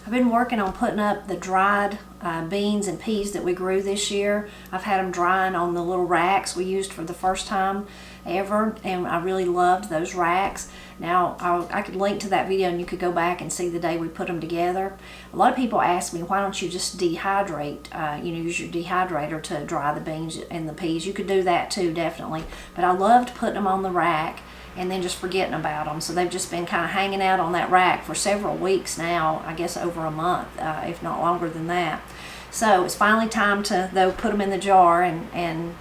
I've been working on putting up the dried beans and peas that we grew this year. I've had them drying on the little racks we used for the first time ever, and I really loved those racks. Now I could link to that video and you could go back and see the day we put them together. A lot of people ask me, why don't you just dehydrate, use your dehydrator to dry the beans and the peas. You could do that too, definitely, but I loved putting them on the rack and then just forgetting about them. So they've just been kind of hanging out on that rack for several weeks now, I guess over a month, if not longer than that. So it's finally time to, though, put them in the jar and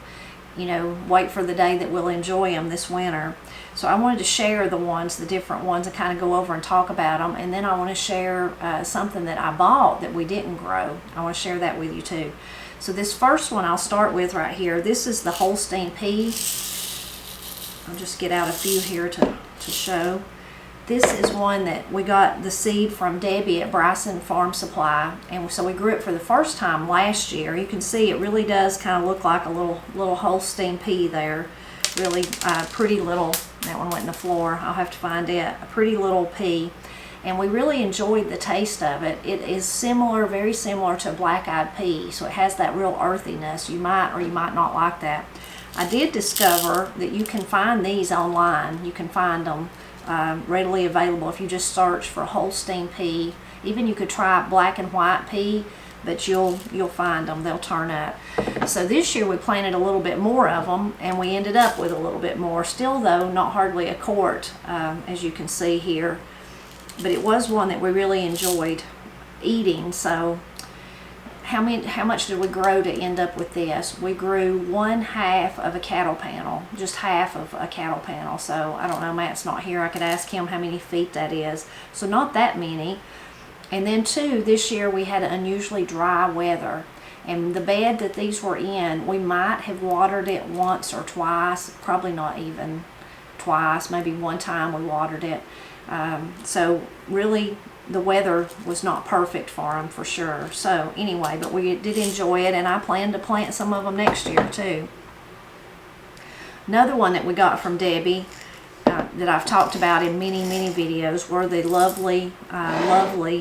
wait for the day that we'll enjoy them this winter. So I wanted to share the different ones, and kind of go over and talk about them. And then I want to share something that I bought that we didn't grow. I want to share that with you too. So this first one I'll start with right here. This is the Holstein pea. I'll just get out a few here to show. This is one that we got the seed from Debbie at Bryson Farm Supply, and so we grew it for the first time last year. You can see it really does kind of look like a little Holstein pea there. Really pretty little, that one went in the floor, I'll have to find it. A pretty little pea, and we really enjoyed the taste of it. It is similar, very similar to black-eyed pea, so it has that real earthiness. You might or you might not like that. I did discover that you can find these online. You can find them readily available if you just search for Holstein pea. Even you could try black and white pea, but you'll find them. They'll turn up. So this year we planted a little bit more of them, and we ended up with a little bit more. Still though, not hardly a quart, as you can see here. But it was one that we really enjoyed eating. So how much did we grow to end up with this? We grew 1/2 of a cattle panel, just half of a cattle panel. So I don't know, Matt's not here. I could ask him how many feet that is. So not that many. And then too, this year we had unusually dry weather. And the bed that these were in, we might have watered it once or twice, probably not even twice, maybe one time we watered it. So really, the weather was not perfect for them for sure. So anyway, but we did enjoy it, and I plan to plant some of them next year too. Another one that we got from Debbie that I've talked about in many videos were the lovely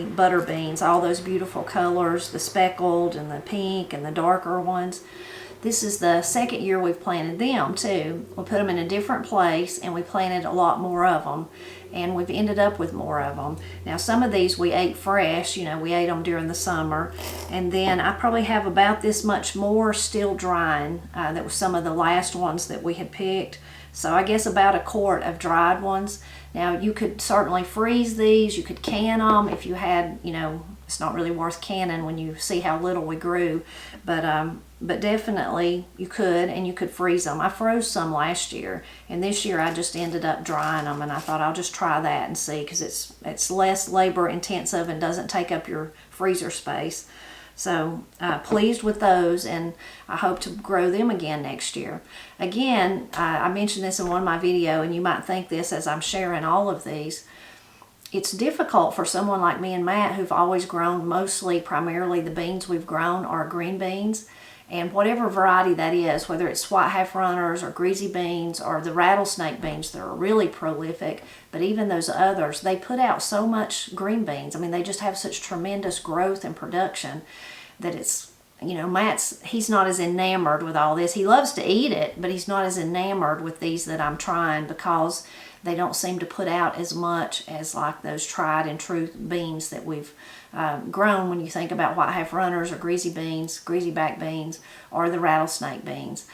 butter beans. All those beautiful colors, the speckled and the pink and the darker ones. This is the second year we've planted them too. We put them in a different place, and we planted a lot more of them, and we've ended up with more of them. Now some of these we ate fresh, we ate them during the summer, and then I probably have about this much more still drying. That was some of the last ones that we had picked. So I guess about a quart of dried ones. Now you could certainly freeze these, you could can them if you had, it's not really worth canning when you see how little we grew, but definitely you could, and you could freeze them. I froze some last year, and this year I just ended up drying them, and I thought I'll just try that and see, because it's less labor intensive and doesn't take up your freezer space. So pleased with those, and I hope to grow them again next year. Again, I mentioned this in one of my videos, and you might think this as I'm sharing all of these. It's difficult for someone like me and Matt, who've always grown primarily the beans we've grown are green beans. And whatever variety that is, whether it's white half runners or greasy beans or the rattlesnake beans, they're really prolific. But even those others, they put out so much green beans. I mean, they just have such tremendous growth and production that it's, he's not as enamored with all this. He loves to eat it, but he's not as enamored with these that I'm trying, because they don't seem to put out as much as like those tried and true beans that we've grown when you think about white half runners or greasy back beans, or the rattlesnake beans.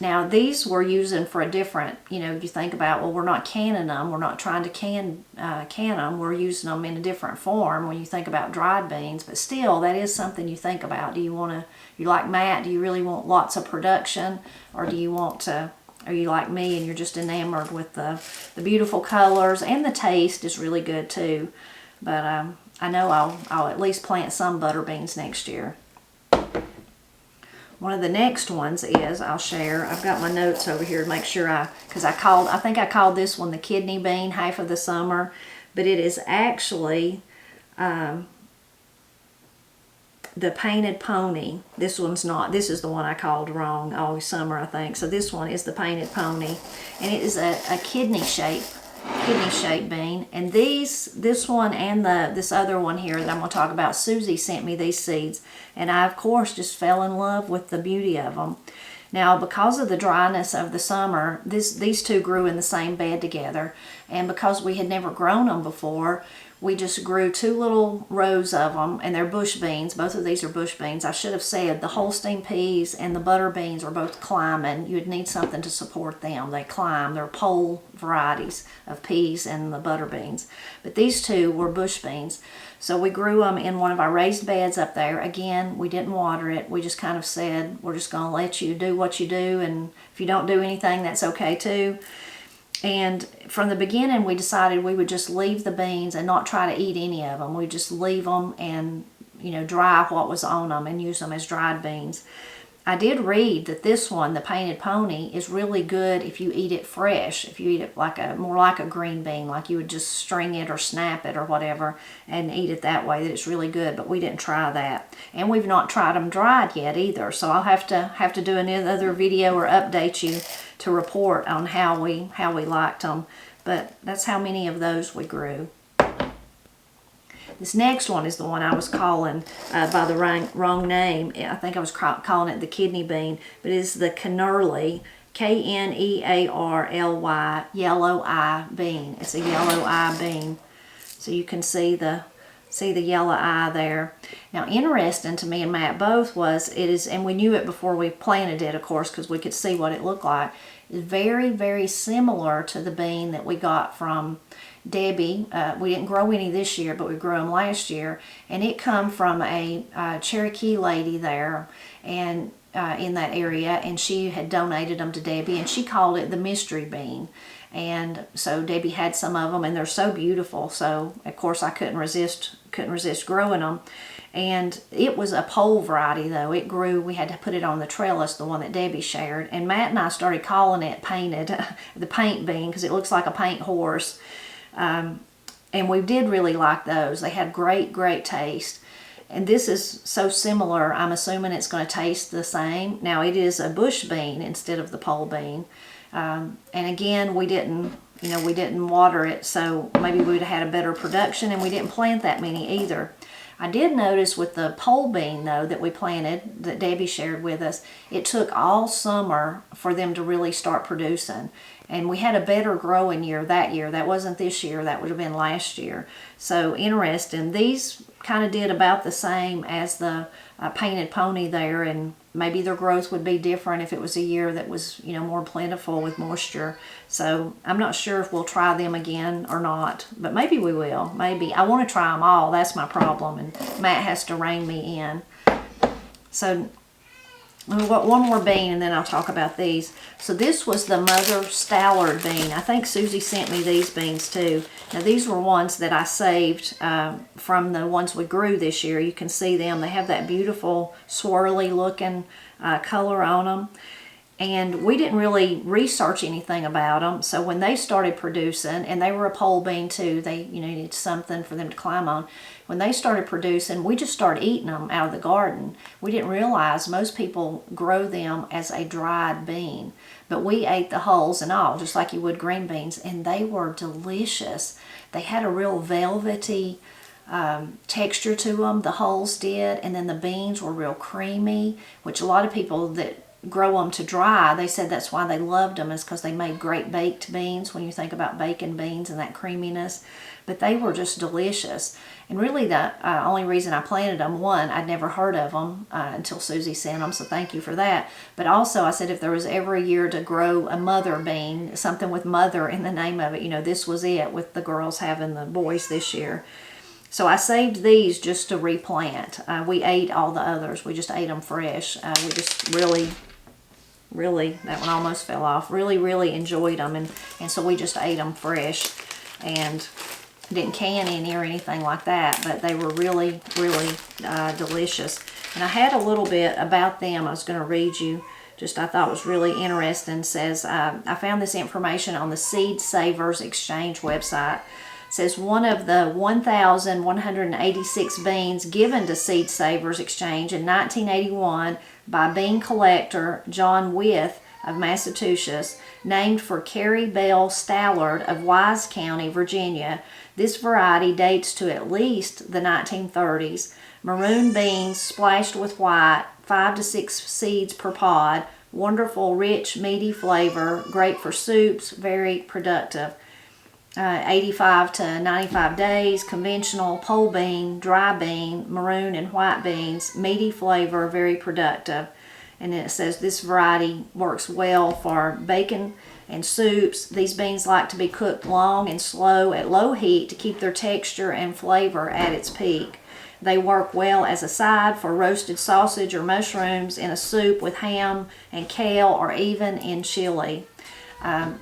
Now these we're using for a different, you think about, well, we're not canning them, we're not trying to can them, we're using them in a different form when you think about dried beans, but still that is something you think about. Do you like Matt, do you really want lots of production, or do you want to, are you like me and you're just enamored with the beautiful colors, and the taste is really good too. But I know I'll at least plant some butter beans next year. One of the next ones is, I'll share, I've got my notes over here to make sure I think I called this one the kidney bean half of the summer, but it is actually the painted pony. This one's not, this is the one I called wrong all summer, I think. So this one is the painted pony, and it is a kidney shape kidney-shaped bean. And this one and this other one here that I'm going to talk about, Susie sent me these seeds. And I, of course, just fell in love with the beauty of them. Now, because of the dryness of the summer, these two grew in the same bed together. And because we had never grown them before, we just grew 2 little rows of them, and they're bush beans. Both of these are bush beans. I should have said the Holstein peas and the butter beans are both climbing. You would need something to support them. They climb. They're pole varieties of peas and the butter beans. But these two were bush beans. So we grew them in one of our raised beds up there. Again, we didn't water it. We just kind of said, we're just going to let you do what you do, and if you don't do anything, that's okay too. And from the beginning, we decided we would just leave the beans and not try to eat any of them. We'd just leave them and, dry what was on them and use them as dried beans. I did read that this one, the painted pony, is really good if you eat it fresh. If you eat it more like a green bean, like you would just string it or snap it or whatever and eat it that way, that it's really good. But we didn't try that. And we've not tried them dried yet either. So I'll have to do another video or update you to report on how we liked them. But that's how many of those we grew. This next one is the one I was calling by the wrong name. I think I was calling it the kidney bean, but it's the Culinary, K-N-E-A-R-L-Y, yellow eye bean. It's a yellow eye bean. So you can see the yellow eye there. Now, interesting to me and Matt both and we knew it before we planted it, of course, because we could see what it looked like. It's very, very similar to the bean that we got from Debbie. We didn't grow any this year, but we grew them last year, and it come from a Cherokee lady there, and in that area, and she had donated them to Debbie, and she called it the mystery bean. And so Debbie had some of them, and they're so beautiful. So of course I couldn't resist growing them. And it was a pole variety though. It grew. We had to put it on the trellis, the one that Debbie shared. And Matt and I started calling it the paint bean, because it looks like a paint horse. And we did really like those. They had great taste. And this is so similar, I'm assuming it's going to taste the same. Now, it is a bush bean instead of the pole bean. And again, we didn't water it, so maybe we would have had a better production, and we didn't plant that many either. I did notice with the pole bean, though, that we planted, that Debbie shared with us, it took all summer for them to really start producing. And we had a better growing year that year. That wasn't this year. That would have been last year. So interesting. These kind of did about the same as the painted pony there, and maybe their growth would be different if it was a year that was, more plentiful with moisture. So I'm not sure if we'll try them again or not, but maybe we will. Maybe. I want to try them all. That's my problem, and Matt has to rein me in. So we've got one more bean, and then I'll talk about these. So this was the Mother Stallard bean. I think Susie sent me these beans too. Now these were ones that I saved from the ones we grew this year. You can see them. They have that beautiful swirly looking color on them. And we didn't really research anything about them. So when they started producing, and they were a pole bean too, they needed something for them to climb on. When they started producing, we just started eating them out of the garden. We didn't realize most people grow them as a dried bean. But we ate the hulls and all, just like you would green beans, and they were delicious. They had a real velvety texture to them, the hulls did, and then the beans were real creamy, which a lot of people that grow them to dry, they said that's why they loved them, is because they made great baked beans when you think about baking beans and that creaminess. But they were just delicious. And really the only reason I planted them, one, I'd never heard of them until Susie sent them, so thank you for that. But also I said if there was ever a year to grow a mother bean, something with mother in the name of it, this was it, with the girls having the boys this year. So I saved these just to replant. We ate all the others. We just ate them fresh. We just really, that one almost fell off, really enjoyed them. And so we just ate them fresh and didn't can any or anything like that. But they were really delicious. And I had a little bit about them I was going to read you. I thought was really interesting. It says, I found this information on the Seed Savers Exchange website. It says one of the 1,186 beans given to Seed Savers Exchange in 1981 by bean collector John Wyeth of Massachusetts, named for Carrie Bell Stallard of Wise County, Virginia. This variety dates to at least the 1930s. Maroon beans splashed with white, 5 to 6 seeds per pod. Wonderful, rich, meaty flavor, great for soups, very productive. 85 to 95 days, conventional, pole bean, dry bean, maroon and white beans, meaty flavor, very productive. And then it says this variety works well for bacon and soups. These beans like to be cooked long and slow at low heat to keep their texture and flavor at its peak. They work well as a side for roasted sausage or mushrooms, in a soup with ham and kale, or even in chili.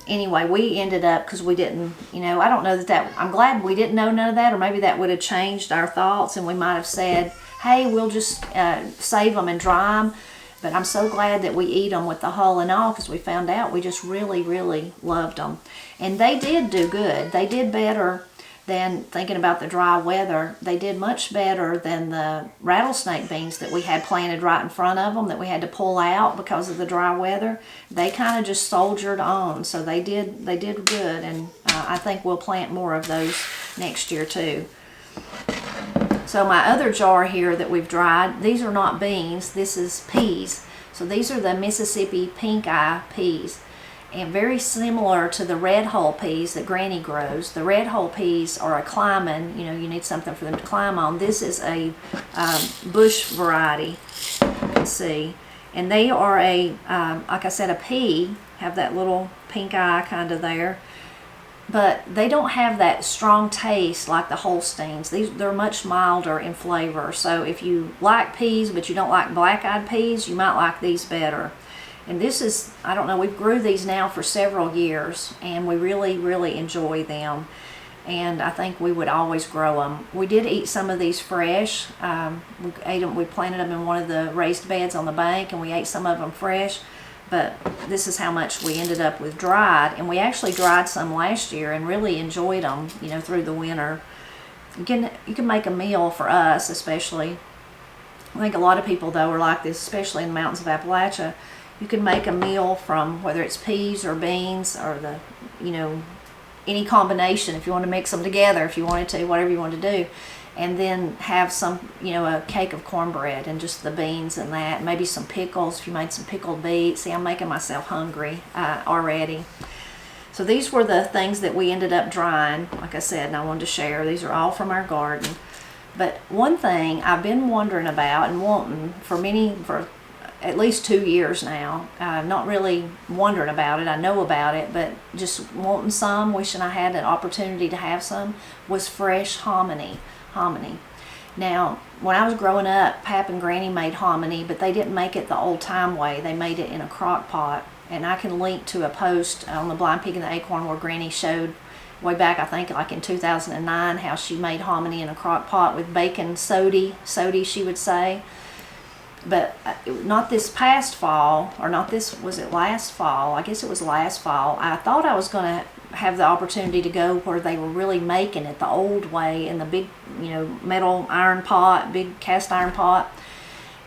Anyway, we ended up, because we didn't, I don't know that, I'm glad we didn't know none of that, or maybe that would have changed our thoughts and we might have said, hey, we'll just save them and dry them. But I'm so glad that we eat them with the hull and all, because we found out we just really, really loved them. And they did do good. They did better than, thinking about the dry weather, they did much better than the rattlesnake beans that we had planted right in front of them that we had to pull out because of the dry weather. They kind of just soldiered on, so they did good, and I think we'll plant more of those next year too. So my other jar here that we've dried, these are not beans, this is peas. So these are the Mississippi pink eye peas, and very similar to the red hull peas that Granny grows. The red hull peas are a climbing, you need something for them to climb on. This is a bush variety, you can see. And they are like I said, a pea, have that little pink eye kind of there. But they don't have that strong taste like the Holsteins. They're much milder in flavor. So if you like peas but you don't like black-eyed peas, you might like these better. And this is, I don't know, we've grew these now for several years, and we really, really enjoy them. And I think we would always grow them. We did eat some of these fresh. We ate them. We planted them in one of the raised beds on the bank, and we ate some of them fresh. But this is how much we ended up with dried. And we actually dried some last year and really enjoyed them, through the winter. You can make a meal for us, especially. I think a lot of people, though, are like this, especially in the mountains of Appalachia. You can make a meal from whether it's peas or beans or any combination, if you want to mix them together, if you wanted to, whatever you want to do. And then have some, a cake of cornbread and just the beans and that. Maybe some pickles if you made some pickled beets. See, I'm making myself hungry already. So these were the things that we ended up drying, like I said, and I wanted to share. These are all from our garden. But one thing I've been wondering about and wanting for at least 2 years now, not really wondering about it, I know about it, but just wanting some, wishing I had an opportunity to have some, was fresh hominy. Now, when I was growing up, Pap and Granny made hominy, but they didn't make it the old-time way. They made it in a crock pot, and I can link to a post on the Blind Pig and the Acorn where Granny showed way back, I think like in 2009, how she made hominy in a crock pot with bacon sody she would say. But not this past fall, or not this, was it last fall? I guess it was last fall. I thought I was going to have the opportunity to go where they were really making it the old way in the big, metal iron pot, big cast iron pot.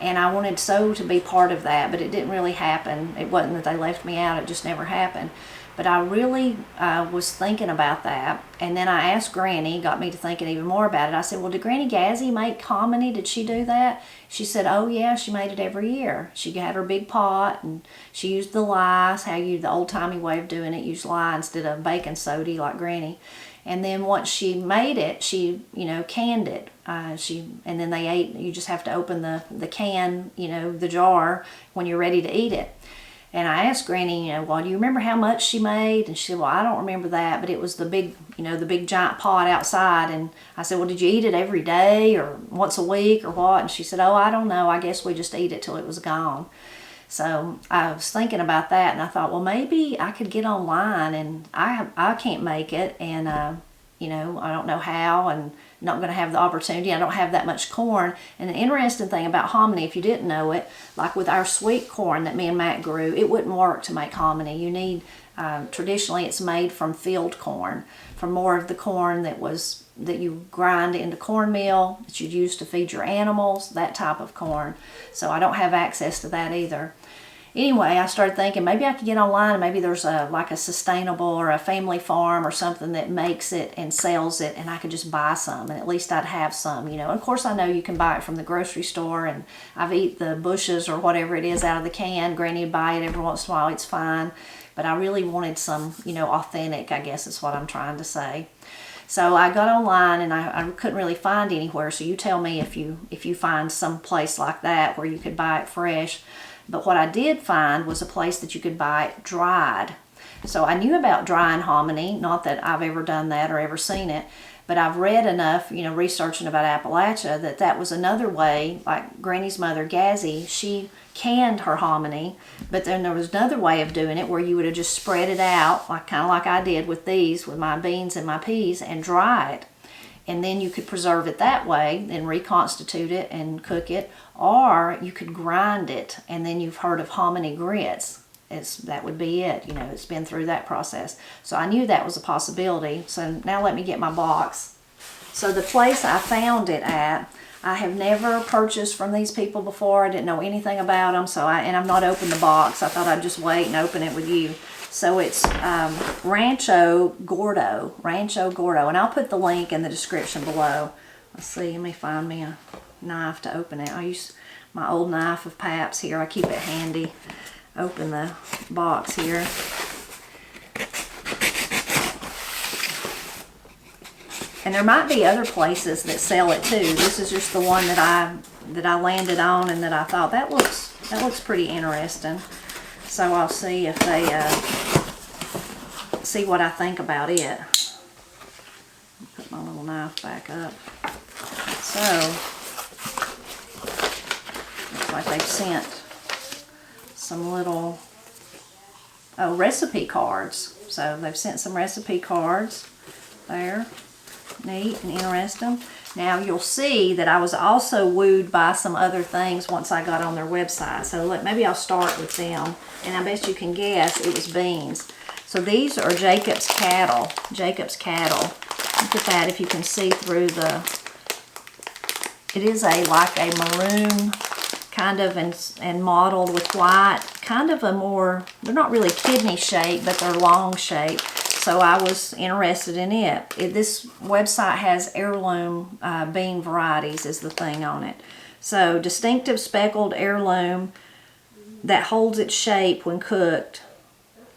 And I wanted so to be part of that, but it didn't really happen. It wasn't that they left me out, it just never happened. But I really was thinking about that. And then I asked Granny, got me to thinking even more about it. I said, well, did Granny Gazzy make hominy? Did she do that? She said, oh yeah, she made it every year. She had her big pot, and she used the lye, the old-timey way of doing it, used lye instead of bacon sody like Granny. And then once she made it, she, canned it. And then they ate, you just have to open the can, the jar when you're ready to eat it. And I asked Granny, well, do you remember how much she made? And she said, well, I don't remember that, but it was the big, the big giant pot outside. And I said, well, did you eat it every day or once a week or what? And she said, oh, I don't know. I guess we just eat it till it was gone. So I was thinking about that, and I thought, well, maybe I could get online, and I can't make it, and I don't know how, and not going to have the opportunity. I don't have that much corn. And the interesting thing about hominy, if you didn't know it, like with our sweet corn that me and Matt grew, it wouldn't work to make hominy. You need, traditionally it's made from field corn, from more of the corn that you grind into cornmeal, that you'd use to feed your animals, that type of corn. So I don't have access to that either. anyway, I started thinking maybe I could get online and maybe there's like a sustainable or a family farm or something that makes it and sells it, and I could just buy some and at least I'd have some, you know. Of course, I know you can buy it from the grocery store, and I've eaten the bushes or whatever it is out of the can. Granny would buy it every once in a while, it's fine. But I really wanted some, you know, authentic, I guess is what I'm trying to say. So I got online and I couldn't really find anywhere. So you tell me if you find some place like that where you could buy it fresh. But what I did find was a place that you could buy it dried. So I knew about drying hominy, not that I've ever done that or ever seen it, but I've read enough, you know, researching about Appalachia, that was another way. Like Granny's mother, Gazzy, she canned her hominy, but then there was another way of doing it where you would have just spread it out, like kind of like I did with these, with my beans and my peas, and dry it. And then you could preserve it that way, then reconstitute it and cook it, or you could grind it, and then you've heard of hominy grits. That would be it, you know, it's been through that process. So I knew that was a possibility. So now let me get my box. So the place I found it at, I have never purchased from these people before. I didn't know anything about them, and I've not opened the box. I thought I'd just wait and open it with you. So it's Rancho Gordo, and I'll put the link in the description below. Let's see, let me find me a knife to open it. I use my old knife of Pap's here. I keep it handy. Open the box here. And there might be other places that sell it too. This is just the one that I landed on, and that I thought that looks pretty interesting. So I'll see if they see what I think about it. Put my little knife back up. So looks like they've sent some little recipe cards. So they've sent some recipe cards there. Neat and interesting. Now you'll see that I was also wooed by some other things once I got on their website. So maybe I'll start with them. And I bet you can guess it was beans. So these are Jacob's cattle. Jacob's cattle. Look at that if you can see through the... It is like a maroon kind of and mottled with white. Kind of a more... They're not really kidney shaped, but they're long shaped. So I was interested in it. This website has heirloom bean varieties is the thing on it. So distinctive speckled heirloom that holds its shape when cooked.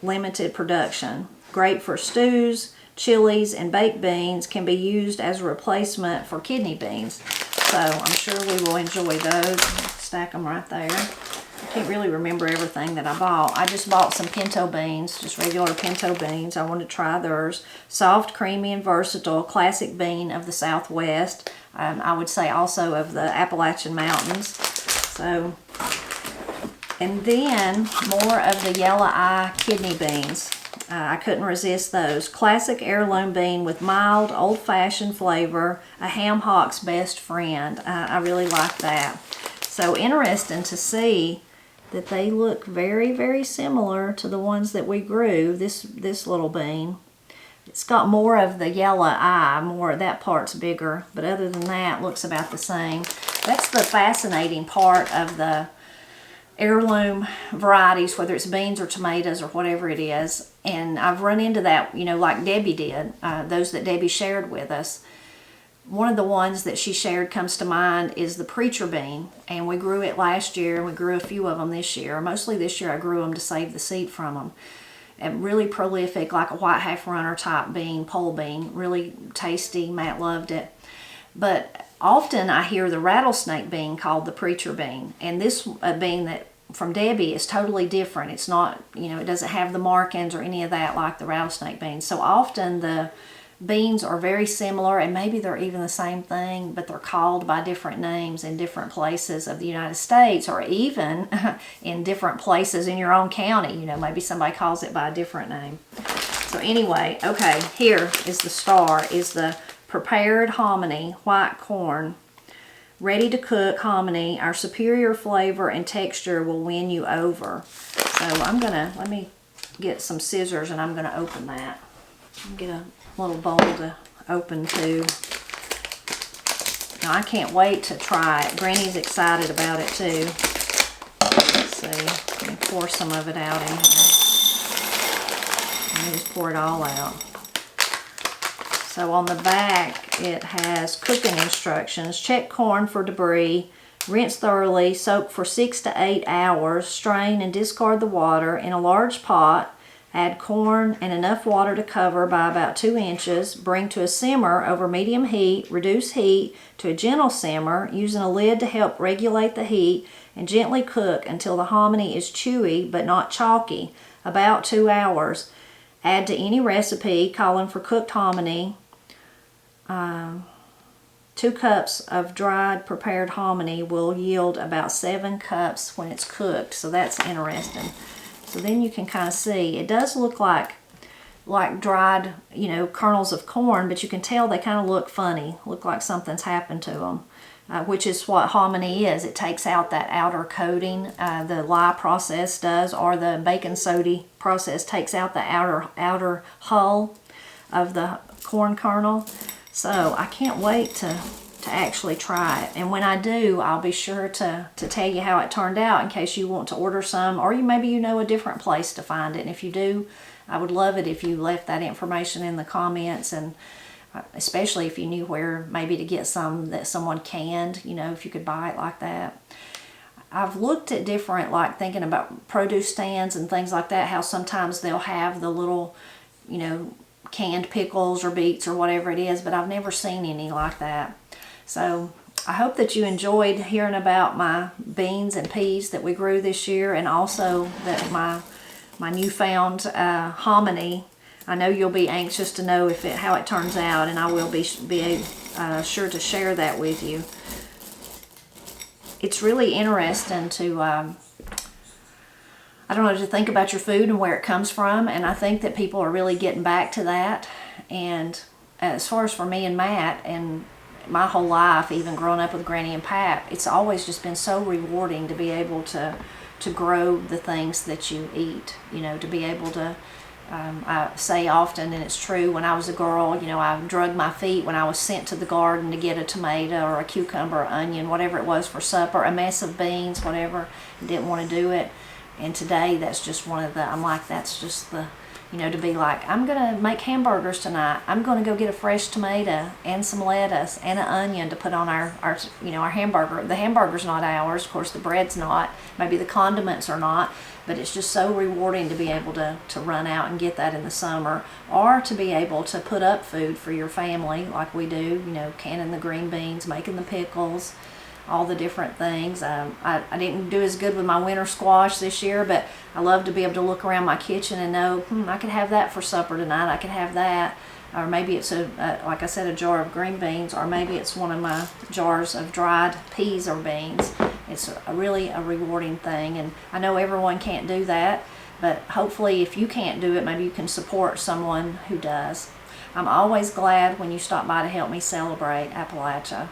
Limited production. Great for stews, chilies, and baked beans. Can be used as a replacement for kidney beans. So I'm sure we will enjoy those. Stack them right there. I can't really remember everything that I bought. I just bought some pinto beans, just regular pinto beans. I wanted to try theirs. Soft, creamy, and versatile. Classic bean of the Southwest. I would say also of the Appalachian Mountains. So, and then more of the yellow eye kidney beans. I couldn't resist those. Classic heirloom bean with mild, old-fashioned flavor. A ham hock's best friend. I really like that. So interesting to see that they look very, very similar to the ones that we grew. This little bean. It's got more of the yellow eye, that part's bigger, but other than that, looks about the same. That's the fascinating part of the heirloom varieties, whether it's beans or tomatoes or whatever it is. And I've run into that, you know, like Debbie did, those that Debbie shared with us. One of the ones that she shared comes to mind is the preacher bean, and we grew it last year, and we grew a few of them this year. Mostly this year I grew them to save the seed from them. And really prolific, like a white half runner type bean, pole bean, really tasty. Matt loved it. But often I hear the rattlesnake bean called the preacher bean, and this bean that from Debbie is totally different. It's not, you know, it doesn't have the markings or any of that like the rattlesnake bean. So often the beans are very similar, and maybe they're even the same thing, but they're called by different names in different places of the United States, or even in different places in your own county. You know, maybe somebody calls it by a different name. So anyway, okay, here is the star, is the prepared hominy, white corn, ready to cook hominy. Our superior flavor and texture will win you over. So let me get some scissors and I'm gonna open that. Get a little bowl to open too. Now I can't wait to try it. Granny's excited about it too. Let's see. Let me pour some of it out in here. Let me just pour it all out. So on the back, it has cooking instructions. Check corn for debris. Rinse thoroughly. Soak for 6 to 8 hours. Strain and discard the water. In a large pot, add corn and enough water to cover by about 2 inches. Bring to a simmer over medium heat. Reduce heat to a gentle simmer, using a lid to help regulate the heat, and gently cook until the hominy is chewy but not chalky, about 2 hours. Add to any recipe calling for cooked hominy. 2 cups of dried prepared hominy will yield about 7 cups when it's cooked, so that's interesting. So then you can kind of see, it does look like dried, you know, kernels of corn, but you can tell they kind of look funny, look like something's happened to them, which is what hominy is. It takes out that outer coating. The lye process does, or the baking soda process takes out the outer hull of the corn kernel. So I can't wait to actually try it, and when I do, I'll be sure to tell you how it turned out in case you want to order some, or maybe you know a different place to find it. And if you do, I would love it if you left that information in the comments, and especially if you knew where maybe to get some that someone canned, you know, if you could buy it like that. I've looked at different, like thinking about produce stands and things like that, how sometimes they'll have the little, you know, canned pickles or beets or whatever it is, but I've never seen any like that. So I hope that you enjoyed hearing about my beans and peas that we grew this year, and also that my newfound hominy. I know you'll be anxious to know how it turns out, and I will be sure to share that with you. It's really interesting to I don't know, to think about your food and where it comes from, and I think that people are really getting back to that. And as far as for me and Matt, and my whole life, even growing up with Granny and Pap, it's always just been so rewarding to be able to grow the things that you eat, you know, to be able to, I say often, and it's true, when I was a girl, you know, I drug my feet when I was sent to the garden to get a tomato or a cucumber or onion, whatever it was for supper, a mess of beans, whatever, I didn't want to do it. And today, that's just one of the, I'm like, that's just the, you know, to be like, I'm going to make hamburgers tonight. I'm going to go get a fresh tomato and some lettuce and an onion to put on our you know, our hamburger. The hamburger's not ours. Of course, the bread's not. Maybe the condiments are not. But it's just so rewarding to be able to run out and get that in the summer, or to be able to put up food for your family like we do, you know, canning the green beans, making the pickles, all the different things. I didn't do as good with my winter squash this year, but I love to be able to look around my kitchen and know, I could have that for supper tonight. I could have that. Or maybe it's, like I said, a jar of green beans, or maybe it's one of my jars of dried peas or beans. It's really a rewarding thing, and I know everyone can't do that, but hopefully if you can't do it, maybe you can support someone who does. I'm always glad when you stop by to help me celebrate Appalachia.